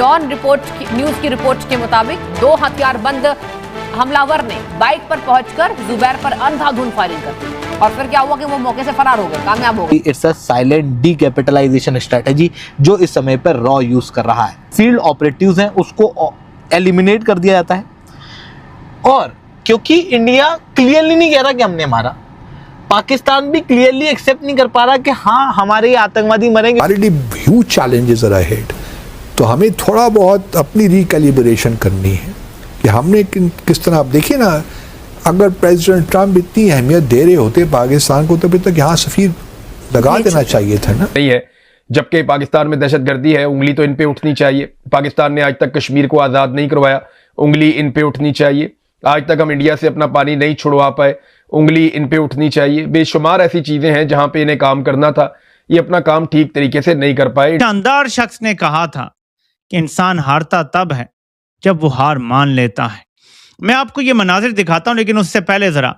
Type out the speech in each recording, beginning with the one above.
Don news की report के मुताबिक 2 हथियारबंद हमलावर ने बाइक पर पहुंचकर जुबैर पर अंधाधुंध फायरिंग कर दी और फिर क्या हुआ कि वो मौके से फरार हो गए, कामयाब हो गए। इट्स अ साइलेंट डीकैपिटलाइजेशन स्ट्रेटेजी जो इस समय पर रॉ यूज कर रहा है। फील्ड ऑपरेटिव्स हैं उसको एलिमिनेट कर दिया जाता है और क्योंकि इंडिया क्लियरली नहीं कह रहा कि हमने मारा, पाकिस्तान भी क्लियरली एक्सेप्ट नहीं कर पा रहा कि हाँ हमारे ये आतंकवादी मरेंगे। Already huge challenges are ahead, तो हमें थोड़ा बहुत अपनी रिकैलिब्रेशन करनी है कि हमने किस तरह। आप देखिए ना, अगर प्रेसिडेंट ट्रम्प इतनी अहमियत दे रहे होते पाकिस्तान को तो अभी तक यहाँ सफीर लगा देना चाहिए था ना। नहीं है, जबकि पाकिस्तान में दहशतगर्दी है, उंगली तो इन पे उठनी चाहिए। पाकिस्तान ने आज तक कश्मीर को आज़ाद नहीं करवाया, उंगली इन पे उठनी चाहिए। आज तक हम इंडिया से अपना पानी नहीं छुड़वा पाए, उंगली इन पे उठनी चाहिए। बेशुमार ऐसी चीजें हैं जहां पे इन्हें काम करना था, ये अपना काम ठीक तरीके से नहीं कर पाए। शानदार शख्स ने कहा था कि इंसान हारता तब है जब वो हार मान लेता है। मैं आपको ये मनाजिर दिखाता हूं, लेकिन उससे पहले जरा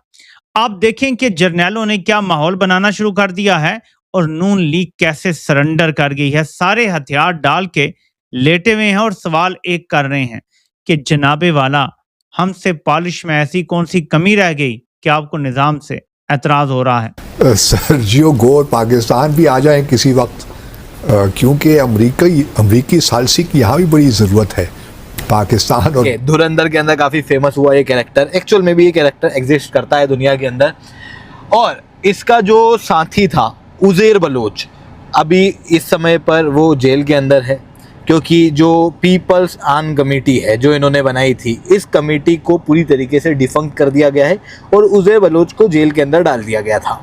आप देखें कि जर्नैलों ने क्या माहौल बनाना शुरू कर दिया है और नून लीग कैसे सरेंडर कर गई है। सारे हथियार डाल के लेटे हुए हैं और सवाल एक कर रहे हैं कि जनाबे वाला, हमसे पॉलिश में ऐसी कौन सी कमी रह गई कि आपको निजाम से एतराज हो रहा है। सर्जियो गोर पाकिस्तान भी आ जाए किसी वक्त, क्योंकि अमरीकी सालसी की यहाँ भी बड़ी ज़रूरत है। पाकिस्तान और धुरंधर के अंदर काफ़ी फेमस हुआ ये कैरेक्टर, एक्चुअल में भी ये कैरेक्टर एग्जिस्ट करता है दुनिया के अंदर। और इसका जो साथी था उज़ैर बलोच, अभी इस समय पर वो जेल के अंदर है क्योंकि जो पीपल्स आर्म कमेटी है जो इन्होंने बनाई थी, इस कमेटी को पूरी तरीके से डिफंक्ट कर दिया गया है और उज़ैर बलोच को जेल के अंदर डाल दिया गया था।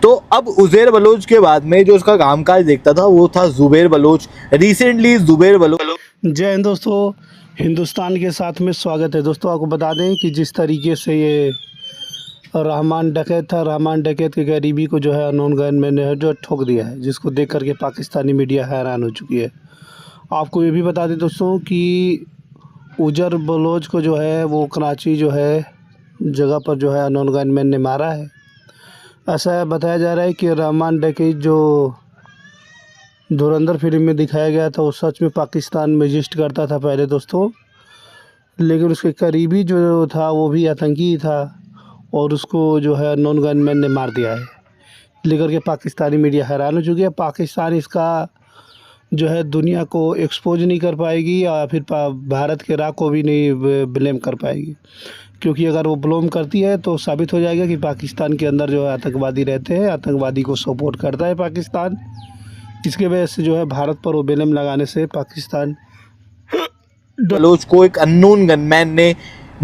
तो अब उज़ैर बलोच के बाद में जो उसका कामकाज देखता था वो था ज़ुबैर बलोच। रिसेंटली ज़ुबैर बलोच। जय हिंद दोस्तों, हिंदुस्तान के साथ में स्वागत है। दोस्तों आपको बता दें कि जिस तरीके से ये रहमान डकैत था, रहमान डकैत के करीबी को जो है अननोन गनमैन ने जो ठोक दिया है, जिसको देख करके पाकिस्तानी मीडिया हैरान हो चुकी है। आपको ये भी बता दें दोस्तों कि उज़ैर बलोच को जो है वो कराची जो है जगह पर जो है अननोन गनमैन ने मारा है। ऐसा बताया जा रहा है कि रहमान डकैत जो धुरंधर फिल्म में दिखाया गया था वो सच में पाकिस्तान में एग्जिस्ट करता था पहले दोस्तों, लेकिन उसके करीबी जो था वो भी आतंकी था और उसको जो है अननोन गनमैन ने मार दिया है। लेकर के पाकिस्तानी मीडिया हैरान हो चुकी है। पाकिस्तान इसका जो है दुनिया को एक्सपोज नहीं कर पाएगी या फिर भारत के राह को भी नहीं ब्लेम कर पाएगी, क्योंकि अगर वो ब्लेम करती है तो साबित हो जाएगा कि पाकिस्तान के अंदर जो है आतंकवादी रहते हैं, आतंकवादी को सपोर्ट करता है पाकिस्तान। इसके वजह से जो है भारत पर वो ब्लेम लगाने से पाकिस्तान बलोच को एक अननोन गनमैन ने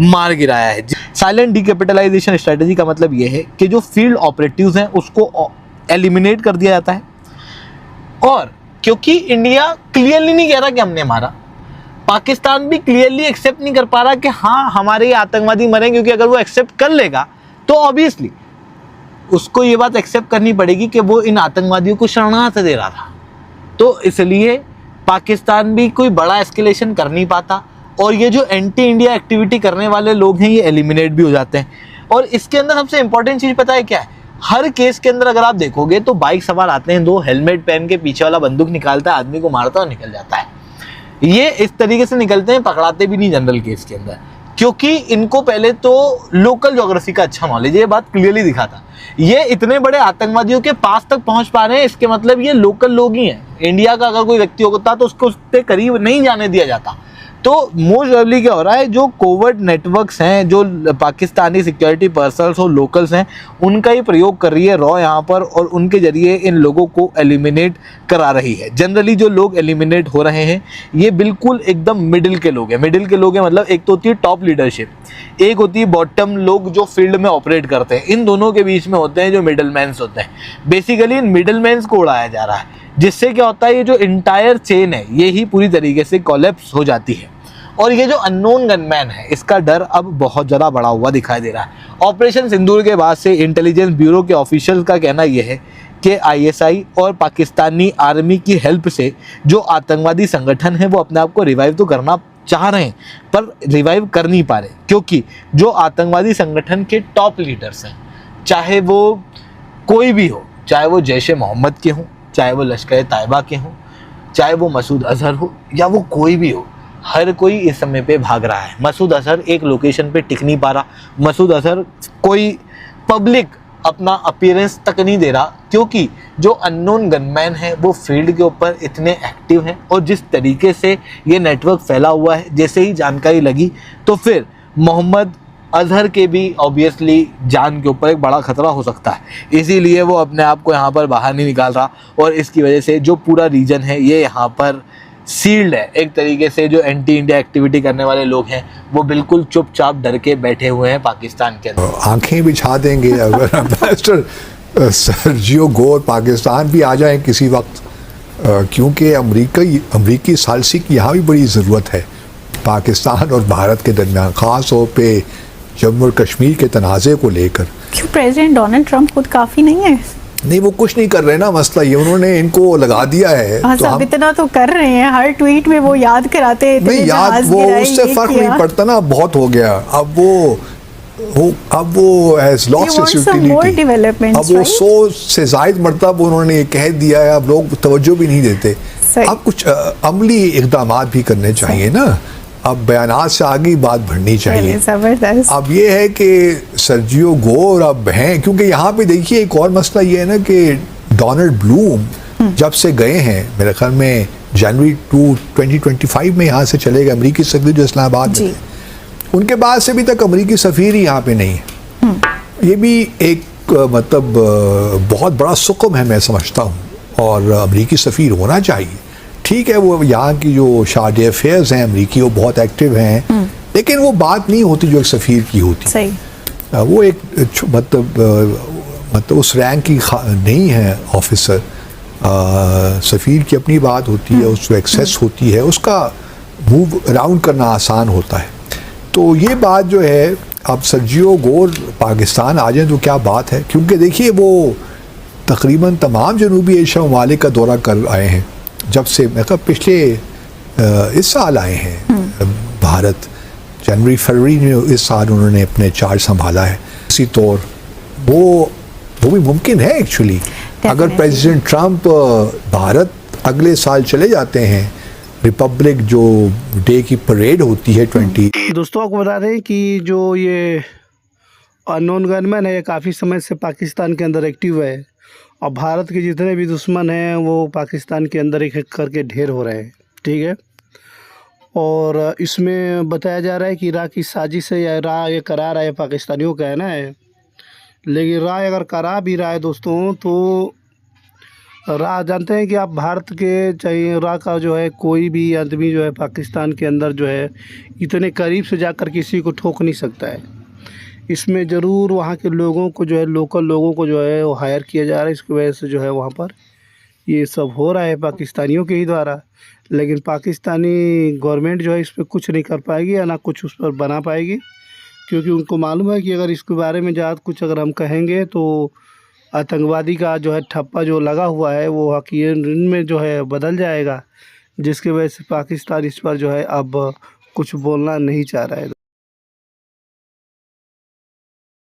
मार गिराया है। साइलेंट डीकैपिटलाइजेशन स्ट्रेटेजी का मतलब ये है कि जो फील्ड ऑपरेटिव्स हैं उसको एलिमिनेट कर दिया जाता है और क्योंकि इंडिया क्लियरली नहीं कह रहा कि हमने मारा, पाकिस्तान भी क्लियरली एक्सेप्ट नहीं कर पा रहा कि हाँ हमारे ये आतंकवादी मरेंगे, क्योंकि अगर वो एक्सेप्ट कर लेगा तो ऑब्वियसली उसको ये बात एक्सेप्ट करनी पड़ेगी कि वो इन आतंकवादियों को शरणार्थ दे रहा था। तो इसलिए पाकिस्तान भी कोई बड़ा एस्केलेशन कर नहीं पाता और ये जो एंटी इंडिया एक्टिविटी करने वाले लोग हैं ये एलिमिनेट भी हो जाते हैं। और इसके अंदर सबसे इंपॉर्टेंट चीज़ पता है क्या है? हर केस के अंदर अगर आप देखोगे तो बाइक सवार आते हैं, 2 हेलमेट पहन के पीछे वाला बंदूक निकालता है, आदमी को मारता और निकल जाता है। ये इस तरीके से निकलते हैं, पकड़ाते भी नहीं जनरल केस के अंदर, क्योंकि इनको पहले तो लोकल ज्योग्राफी का अच्छा नॉलेज, ये बात क्लियरली दिखाता। ये इतने बड़े आतंकवादियों के पास तक पहुंच पा रहे हैं, इसके मतलब ये लोकल लोग ही हैं। इंडिया का अगर कोई व्यक्ति होता तो उसको उसके करीब नहीं जाने दिया जाता। तो मोस्ट प्रोबेबली क्या हो रहा है, जो कोवर्ट नेटवर्क्स हैं, जो पाकिस्तानी सिक्योरिटी पर्सनल्स और लोकल्स हैं, उनका ही प्रयोग कर रही है रॉ यहाँ पर और उनके जरिए इन लोगों को एलिमिनेट करा रही है। जनरली जो लोग एलिमिनेट हो रहे हैं ये बिल्कुल एकदम मिडिल के लोग हैं। मिडिल के लोग हैं मतलब एक तो होती है टॉप लीडरशिप, एक होती है बॉटम लोग जो फील्ड में ऑपरेट करते हैं। इन दोनों के बीच में होते हैं जो मिडल मैन्स होते हैं। बेसिकली इन मिडल मैन्स को उड़ाया जा रहा है, जिससे क्या होता है ये जो इंटायर चेन है ये ही पूरी तरीके से कोलैप्स हो जाती है। और ये जो अननोन गनमैन है इसका डर अब बहुत ज़्यादा बढ़ा हुआ दिखाई दे रहा है। ऑपरेशन सिंदूर के बाद से इंटेलिजेंस ब्यूरो के ऑफिशियल का कहना यह है कि आईएसआई और पाकिस्तानी आर्मी की हेल्प से जो आतंकवादी संगठन है वो अपने आप को रिवाइव तो करना चाह रहे हैं पर रिवाइव कर नहीं पा रहे, क्योंकि जो आतंकवादी संगठन के टॉप लीडर्स हैं, चाहे वो कोई भी हो, चाहे वो जैश ए मोहम्मद के हों, चाहे वो लश्कर-ए-तैयबा के हों, चाहे वो मसूद अजहर हो या वो कोई भी हो, हर कोई इस समय पे भाग रहा है। मसूद अजहर एक लोकेशन पे टिक नहीं पा रहा। मसूद अजहर कोई पब्लिक अपना अपीयरेंस तक नहीं दे रहा, क्योंकि जो अननोन गनमैन है वो फील्ड के ऊपर इतने एक्टिव हैं और जिस तरीके से ये नेटवर्क फैला हुआ है, जैसे ही जानकारी लगी तो फिर मोहम्मद अजहर के भी ऑब्वियसली जान के ऊपर एक बड़ा खतरा हो सकता है। इसीलिए वो अपने आप को यहाँ पर बाहर नहीं निकाल रहा और इसकी वजह से जो पूरा रीजन है ये यहाँ पर सील्ड है। एक तरीके से जो एंटी इंडिया एक्टिविटी करने वाले लोग हैं वो बिल्कुल चुपचाप डर के बैठे हुए हैं पाकिस्तान के अंदर। आंखें बिछा देंगे अगर एम्बेसडर सर्जियो गोर पाकिस्तान भी आ जाएं किसी वक्त, क्योंकि अमरीकी सालसी की यहाँ भी बड़ी ज़रूरत है पाकिस्तान और भारत के दरमियान, ख़ास तौर पे जम्मू और कश्मीर के तनाज़े को लेकर। क्यों प्रेसिडेंट डोनाल्ड ट्रंप खुद काफ़ी नहीं है? नहीं, वो कुछ नहीं कर रहे ना, मसला ये उन्होंने इनको लगा दिया है। हाँ, तो सब इतना तो कर रहे हैं, हर ट्वीट में वो याद कराते हैं। नहीं याद, वो उससे फर्क नहीं पड़ता ना, बहुत हो गया। अब वो has lost its utility। अब वो 100 से ज़ायद मरतब उन्होंने ये कह दिया है, अब लोग तवज्जो भी नहीं देते। अब कुछ अमली इक़दामात भी करने चाहिए ना, अब बयानात से आगे बात बढ़नी चाहिए। अब ये है कि सर्जियो गोर अब हैं, क्योंकि यहाँ पे देखिए एक और मसला ये है ना कि डोनाल्ड ब्लूम जब से गए हैं, मेरे ख्याल में जनवरी 2025 में यहाँ से चले गए, अमरीकी सफीर जो इस्लामाबाद में थे, उनके बाद से अभी तक अमरीकी सफीर ही यहाँ पे नहीं है। ये भी एक मतलब बहुत बड़ा सुकम है मैं समझता हूँ, और अमरीकी सफीर होना चाहिए। ठीक है, वो यहाँ की जो शादी अफेयर्स हैं अमरीकी वो बहुत एक्टिव हैं, लेकिन वो बात नहीं होती जो एक सफ़ीर की होती। सही। वो एक मतलब उस रैंक की नहीं है ऑफिसर। सफ़ीर की अपनी बात होती है, उसको एक्सेस होती है, उसका मूव अराउंड करना आसान होता है। तो ये बात जो है, अब सर्जियो गोर पाकिस्तान आ जाए तो क्या बात है, क्योंकि देखिए वो तकरीबन तमाम जनूबी एशिया ममालिक का दौरा कर आए हैं जब से, मतलब पिछले इस साल आए हैं भारत, जनवरी फरवरी में इस साल उन्होंने अपने चार्ज संभाला है। इसी तौर वो भी मुमकिन है एक्चुअली, अगर प्रेसिडेंट ट्रंप भारत अगले साल चले जाते हैं, रिपब्लिक जो डे की परेड होती है 20। दोस्तों आपको बता दें कि जो ये अननोन गनमैन है ये काफ़ी समय से पाकिस्तान के अंदर एक्टिव है, और भारत के जितने भी दुश्मन हैं वो पाकिस्तान के अंदर एक एक करके ढेर हो रहे हैं। ठीक है, और इसमें बताया जा रहा है कि इराक की साजिश है या राह ये करा रहा है, पाकिस्तानियों का कहना है। लेकिन राह अगर करा भी रहा है दोस्तों, तो राह जानते हैं कि आप भारत के चाहे राह का जो है कोई भी आदमी जो है पाकिस्तान के अंदर जो है इतने करीब से जाकर किसी को ठोक नहीं सकता है। इसमें ज़रूर वहाँ के लोगों को जो है, लोकल लोगों को जो है वो हायर किया जा रहा है, इसकी वजह से जो है वहाँ पर ये सब हो रहा है पाकिस्तानियों के ही द्वारा। लेकिन पाकिस्तानी गवर्नमेंट जो है इस पर कुछ नहीं कर पाएगी या ना कुछ उस पर बना पाएगी, क्योंकि उनको मालूम है कि अगर इसके बारे में ज़्यादा कुछ अगर हम कहेंगे तो आतंकवादी का जो है ठप्पा जो लगा हुआ है वो हकीकत में जो है बदल जाएगा, जिसकी वजह से पाकिस्तान इस पर जो है अब कुछ बोलना नहीं चाह रहा है।